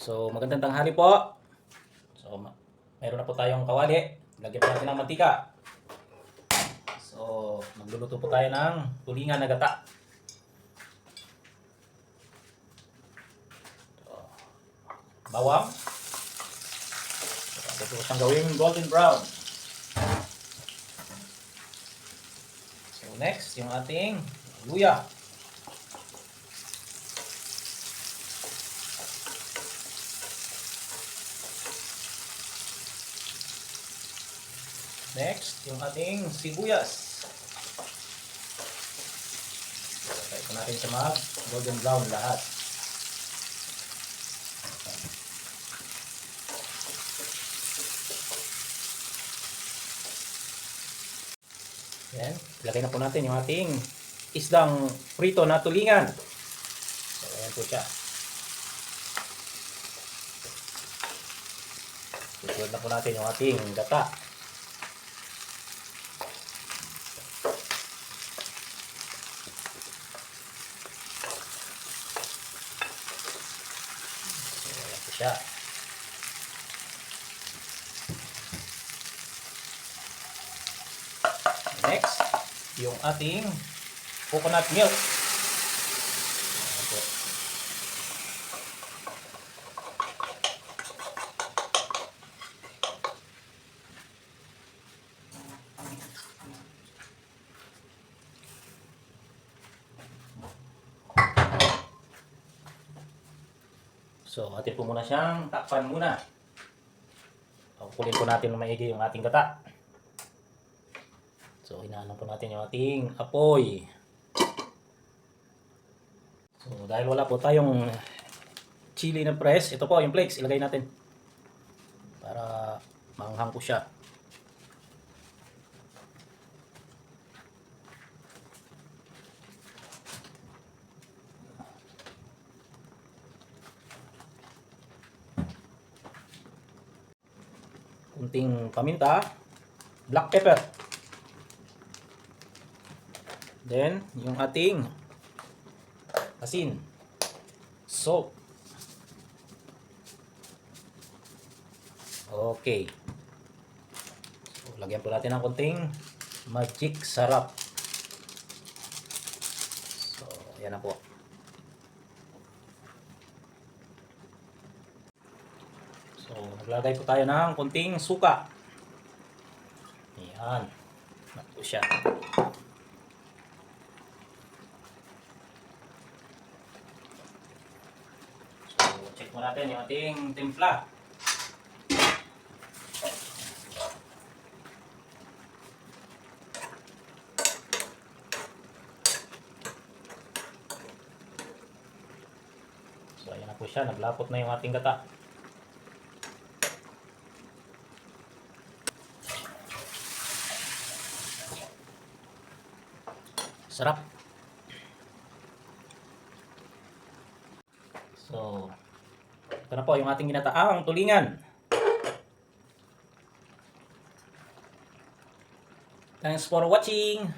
So, magandang tanghali po. So, meron na po tayong kawali. Lagyan po natin ng mantika. So, magluluto po tayo ng tulingan na gata. So, bawang. So, ito po siyang gawing golden brown. So, next, yung ating luya. Next, yung ating sibuyas. So, tayo po natin sa mag golden brown lahat. Yan, ilagay na po natin yung ating isdang prito na tulingan. So, ayan po siya. Susunod na po natin yung ating gata. Siya. Next, yung ating coconut milk. So, atin po muna siyang takpan muna. Kukulin po natin ng maigi yung ating gata. So, hinaan po natin yung ating apoy. So, dahil wala po tayong chili na press, ito po yung flakes, ilagay natin. Para maanghang po siya. Kunting paminta, black pepper. Then, yung ating asin, salt. Okay. So, lagyan po natin ng kunting magic sarap. So, ayan na po. So, naglagay po tayo ng kunting suka. Ayan. Naku siya. So, check mo natin yung ating timpla. So, ayan na po siya. Naglapot na yung ating gata. Sarap. So, ito na po yung ating ginataang tulingan. Thanks for watching.